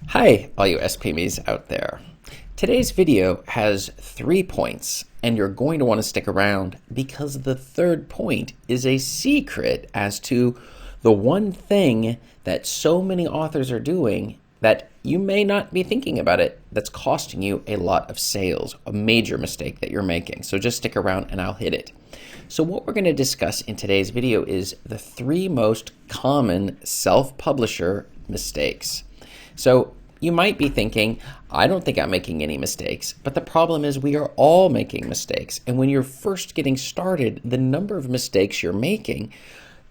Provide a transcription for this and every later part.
Hi, all you SPMEs out there. Today's video has 3 points, and you're going to want to stick around because the third point is a secret as to the one thing that so many authors are doing that you may not be thinking about it that's costing you a lot of sales, a major mistake that you're making. So just stick around and I'll hit it. So what we're going to discuss in today's video is the 3 most common self-publisher mistakes. So you might be thinking, I don't think I'm making any mistakes, but the problem is we are all making mistakes. And when you're first getting started, the number of mistakes you're making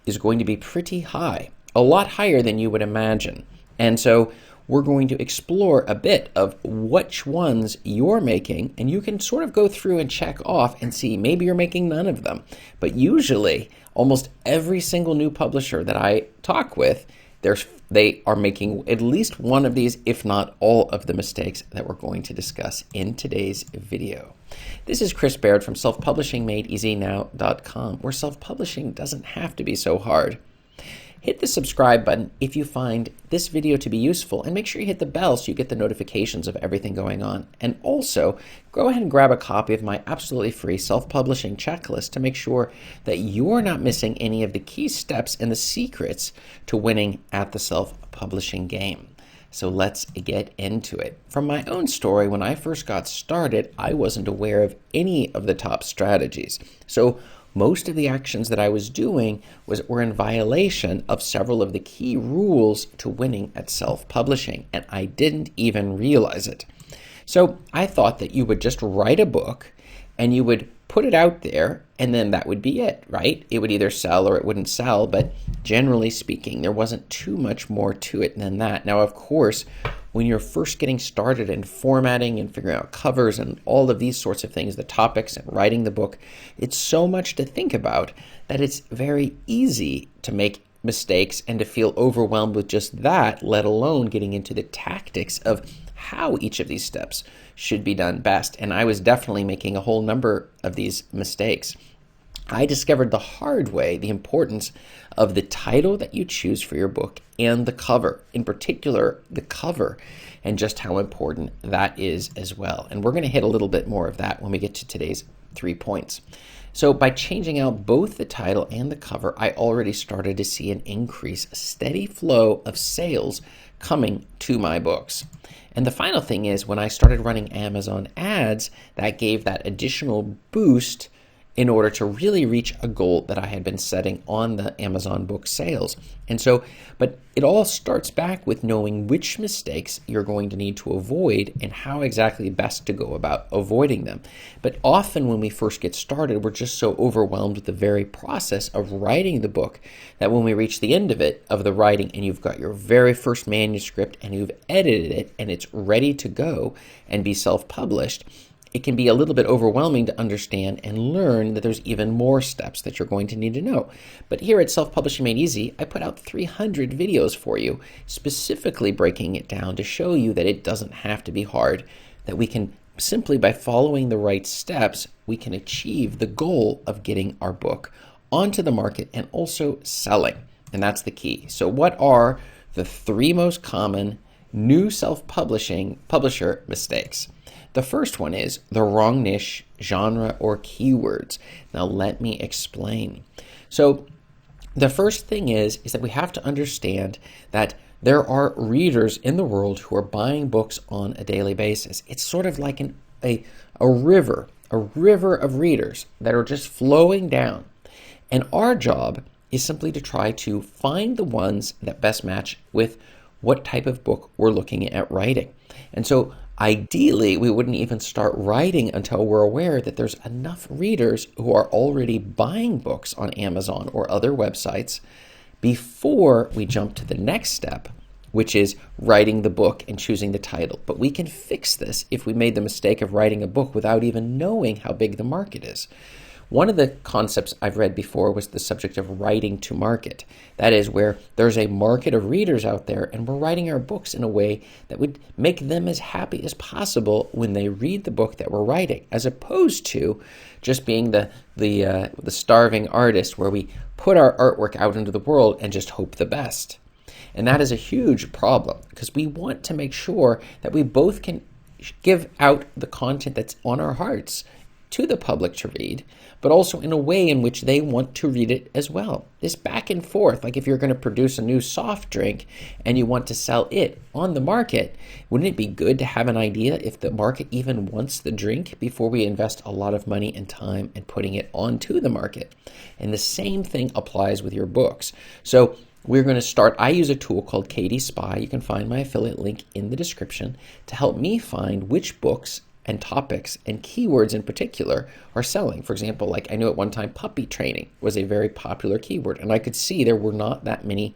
is going to be pretty high, a lot higher than you would imagine. And so we're going to explore a bit of which ones you're making, and you can sort of go through and check off and see maybe you're making none of them. But usually, almost every single new publisher that I talk with, they are making at least one of these, if not all of the mistakes that we're going to discuss in today's video. This is Chris Baird from selfpublishingmadeeasynow.com, where self-publishing doesn't have to be so hard. Hit the subscribe button if you find this video to be useful, and make sure you hit the bell so you get the notifications of everything going on. And also, go ahead and grab a copy of my absolutely free self-publishing checklist to make sure that you're not missing any of the key steps and the secrets to winning at the self-publishing game. So let's get into it. From my own story, when I first got started, I wasn't aware of any of the top strategies. So most of the actions that I was doing were in violation of several of the key rules to winning at self-publishing, and I didn't even realize it. So I thought that you would just write a book and you would put it out there, and then that would be it, right? It would either sell or it wouldn't sell, but generally speaking, there wasn't too much more to it than that. Now, of course, when you're first getting started in formatting and figuring out covers and all of these sorts of things, the topics and writing the book, it's so much to think about that it's very easy to make mistakes and to feel overwhelmed with just that, let alone getting into the tactics of how each of these steps should be done best. And I was definitely making a whole number of these mistakes. I discovered the hard way the importance of the title that you choose for your book and the cover, in particular the cover, and just how important that is as well. And we're going to hit a little bit more of that when we get to today's 3 points. So by changing out both the title and the cover, I already started to see an increase, a steady flow of sales coming to my books. And the final thing is, when I started running Amazon ads, that gave that additional boost in order to really reach a goal that I had been setting on the Amazon book sales. And so, but it all starts back with knowing which mistakes you're going to need to avoid and how exactly best to go about avoiding them. But often when we first get started, we're just so overwhelmed with the very process of writing the book that when we reach the end of it, of the writing, and you've got your very first manuscript and you've edited it and it's ready to go and be self-published, it can be a little bit overwhelming to understand and learn that there's even more steps that you're going to need to know. But here at Self-Publishing Made Easy, I put out 300 videos for you, specifically breaking it down to show you that it doesn't have to be hard, that we can simply, by following the right steps, we can achieve the goal of getting our book onto the market and also selling. And that's the key. So what are the 3 most common new self-publishing publisher mistakes? The first one is the wrong niche, genre, or keywords. Now let me explain. So the first thing is that we have to understand that there are readers in the world who are buying books on a daily basis. It's sort of like a river of readers that are just flowing down. And our job is simply to try to find the ones that best match with what type of book we're looking at writing. And so ideally, we wouldn't even start writing until we're aware that there's enough readers who are already buying books on Amazon or other websites before we jump to the next step, which is writing the book and choosing the title. But we can fix this if we made the mistake of writing a book without even knowing how big the market is. One of the concepts I've read before was the subject of writing to market. That is where there's a market of readers out there and we're writing our books in a way that would make them as happy as possible when they read the book that we're writing, as opposed to just being the starving artist where we put our artwork out into the world and just hope the best. And that is a huge problem because we want to make sure that we both can give out the content that's on our hearts to the public to read, but also in a way in which they want to read it as well. This back and forth, like if you're going to produce a new soft drink and you want to sell it on the market, wouldn't it be good to have an idea if the market even wants the drink before we invest a lot of money and time in putting it onto the market? And the same thing applies with your books. So we're going to start, I use a tool called KDSpy. You can find my affiliate link in the description to help me find which books and topics and keywords in particular are selling. For example, like I knew at one time puppy training was a very popular keyword, and I could see there were not that many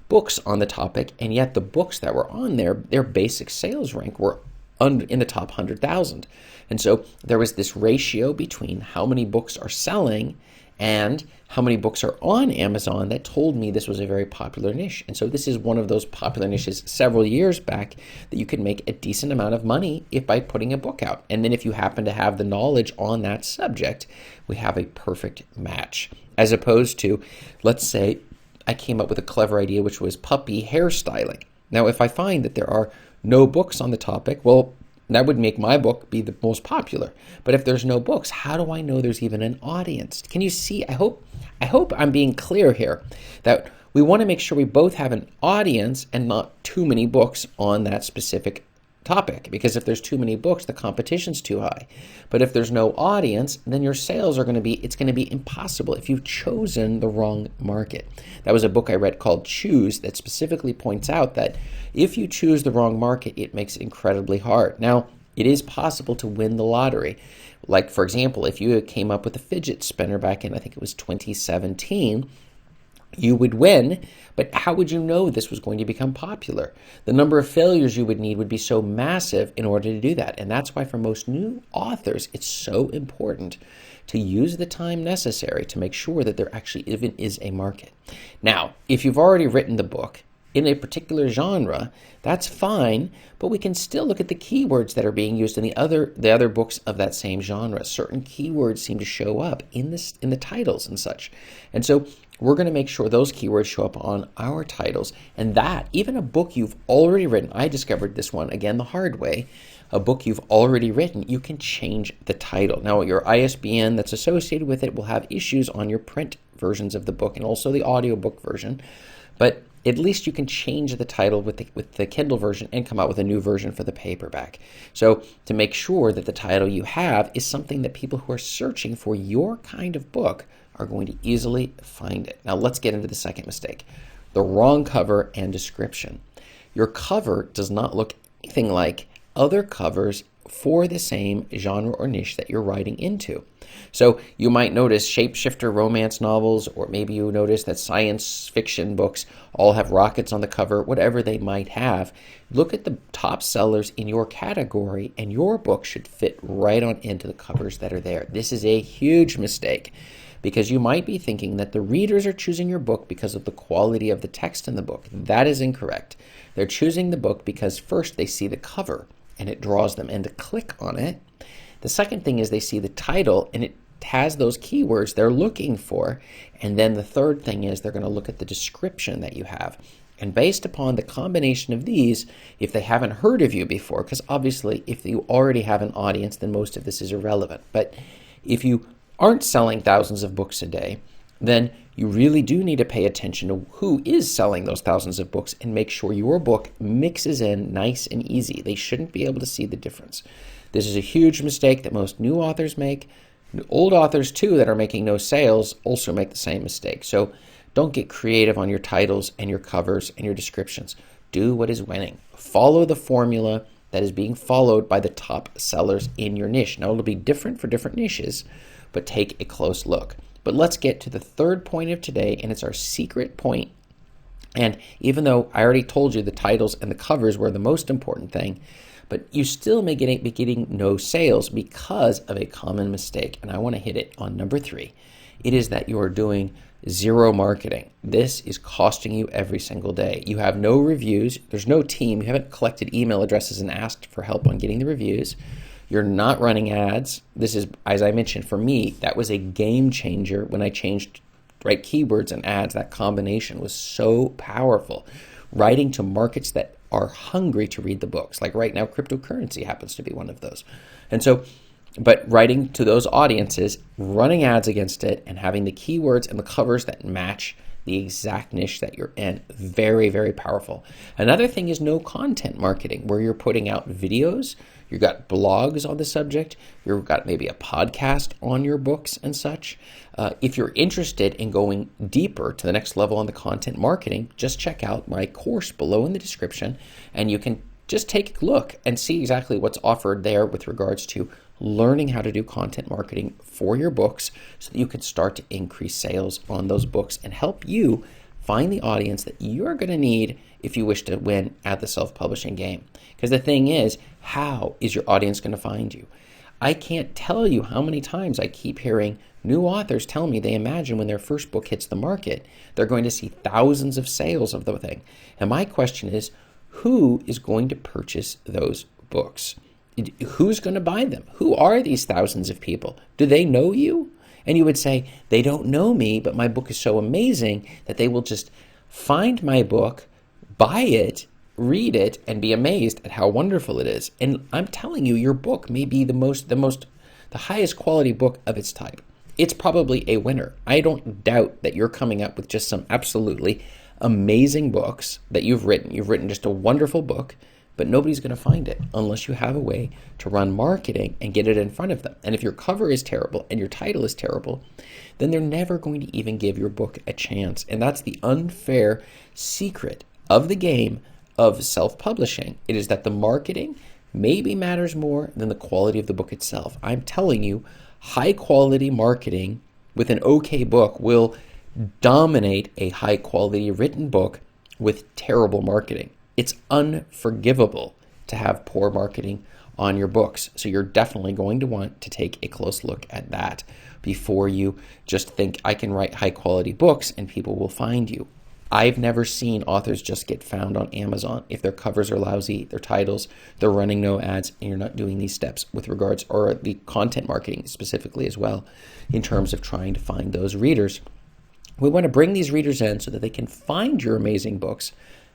books on the topic, and yet the books that were on there, their basic sales rank were in the top 100,000. And so there was this ratio between how many books are selling and how many books are on Amazon that told me this was a very popular niche. And so this is one of those popular niches several years back that you could make a decent amount of money by putting a book out. And then if you happen to have the knowledge on that subject, we have a perfect match. As opposed to, let's say, I came up with a clever idea, which was puppy hairstyling. Now, if I find that there are no books on the topic, well, that would make my book be the most popular. But if there's no books, how do I know there's even an audience? Can you see? I hope I'm being clear here that we want to make sure we both have an audience and not too many books on that specific topic. Because if there's too many books, the competition's too high. But if there's no audience, then your sales are it's going to be impossible if you've chosen the wrong market. That was a book I read called Choose that specifically points out that if you choose the wrong market, it makes it incredibly hard. Now, it is possible to win the lottery. Like, for example, if you came up with a fidget spinner back in, I think it was 2017, you would win, but how would you know this was going to become popular? The number of failures you would need would be so massive in order to do that. And that's why for most new authors, it's so important to use the time necessary to make sure that there actually even is a market. Now, if you've already written the book in a particular genre, that's fine, but we can still look at the keywords that are being used in the other books of that same genre. Certain keywords seem to show up in the titles and such. And so we're going to make sure those keywords show up on our titles, and that even a book you've already written, I discovered this one again the hard way, a book you've already written, you can change the title. Now your ISBN that's associated with it will have issues on your print versions of the book and also the audiobook version, but at least you can change the title with the Kindle version and come out with a new version for the paperback. So to make sure that the title you have is something that people who are searching for your kind of book are going to easily find it. Now let's get into the second mistake, the wrong cover and description. Your cover does not look anything like other covers for the same genre or niche that you're writing into. So you might notice shapeshifter romance novels, or maybe you notice that science fiction books all have rockets on the cover, whatever they might have. Look at the top sellers in your category, and your book should fit right on into the covers that are there. This is a huge mistake, because you might be thinking that the readers are choosing your book because of the quality of the text in the book. That is incorrect. They're choosing the book because first they see the cover and it draws them in to click on it. The second thing is they see the title and it has those keywords they're looking for. And then the third thing is they're going to look at the description that you have. And based upon the combination of these, if they haven't heard of you before, because obviously if you already have an audience, then most of this is irrelevant. But if you aren't selling thousands of books a day, then you really do need to pay attention to who is selling those thousands of books and make sure your book mixes in nice and easy. They shouldn't be able to see the difference. This is a huge mistake that most new authors make. Old authors, too, that are making no sales also make the same mistake. So don't get creative on your titles and your covers and your descriptions. Do what is winning. Follow the formula that is being followed by the top sellers in your niche. Now, it'll be different for different niches, but take a close look. But let's get to the third point of today, and it's our secret point. And even though I already told you the titles and the covers were the most important thing, but you still may be getting no sales because of a common mistake. And I want to hit it on number 3. It is that you are doing zero marketing. This is costing you every single day. You have no reviews. There's no team. You haven't collected email addresses and asked for help on getting the reviews. You're not running ads. This is, as I mentioned, for me, that was a game changer when I changed right keywords and ads. That combination was so powerful. writing to markets that are hungry to read the books. Like right now, cryptocurrency happens to be one of those. And so, but writing to those audiences, running ads against it, and having the keywords and the covers that match the exact niche that you're in. Very, very powerful. Another thing is no content marketing, where you're putting out videos, you've got blogs on the subject, you've got maybe a podcast on your books and such. If you're interested in going deeper to the next level on the content marketing, just check out my course below in the description, and you can just take a look and see exactly what's offered there with regards to learning how to do content marketing for your books so that you can start to increase sales on those books and help you find the audience that you're going to need if you wish to win at the self-publishing game. Because the thing is, how is your audience going to find you? I can't tell you how many times I keep hearing new authors tell me they imagine when their first book hits the market, they're going to see thousands of sales of the thing. And my question is, who is going to purchase those books? Who's going to buy them? Who are these thousands of people? Do they know you? And you would say, they don't know me, but my book is so amazing that they will just find my book, buy it, read it, and be amazed at how wonderful it is. And I'm telling you, your book may be the highest quality book of its type. It's probably a winner. I don't doubt that you're coming up with just some absolutely amazing books that you've written. You've written just a wonderful book, but nobody's going to find it unless you have a way to run marketing and get it in front of them. And if your cover is terrible and your title is terrible, then they're never going to even give your book a chance. And that's the unfair secret of the game of self-publishing. It is that the marketing maybe matters more than the quality of the book itself. I'm telling you, high quality marketing with an okay book will dominate a high quality written book with terrible marketing. It's unforgivable to have poor marketing on your books. So you're definitely going to want to take a close look at that before you just think, I can write high quality books and people will find you. I've never seen authors just get found on Amazon if their covers are lousy, their titles, they're running no ads, and you're not doing these steps with regards, or the content marketing specifically as well, in terms of trying to find those readers. We want to bring these readers in so that they can find your amazing books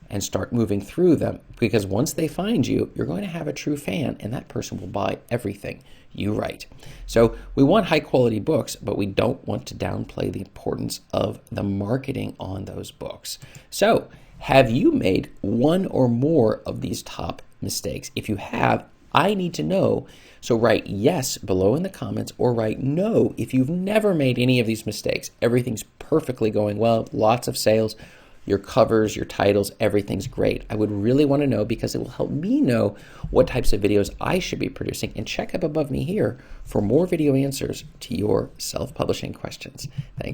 and start moving through them, because once they find you, you're going to have a true fan, and that person will buy everything you write. So we want high quality books, but we don't want to downplay the importance of the marketing on those books. So have you made one or more of these top mistakes? If you have, I need to know. So write yes below in the comments, or write no if you've never made any of these mistakes. Everything's perfectly going well, lots of sales, your covers, your titles, everything's great. I would really want to know, because it will help me know what types of videos I should be producing. And check up above me here for more video answers to your self-publishing questions. Thanks.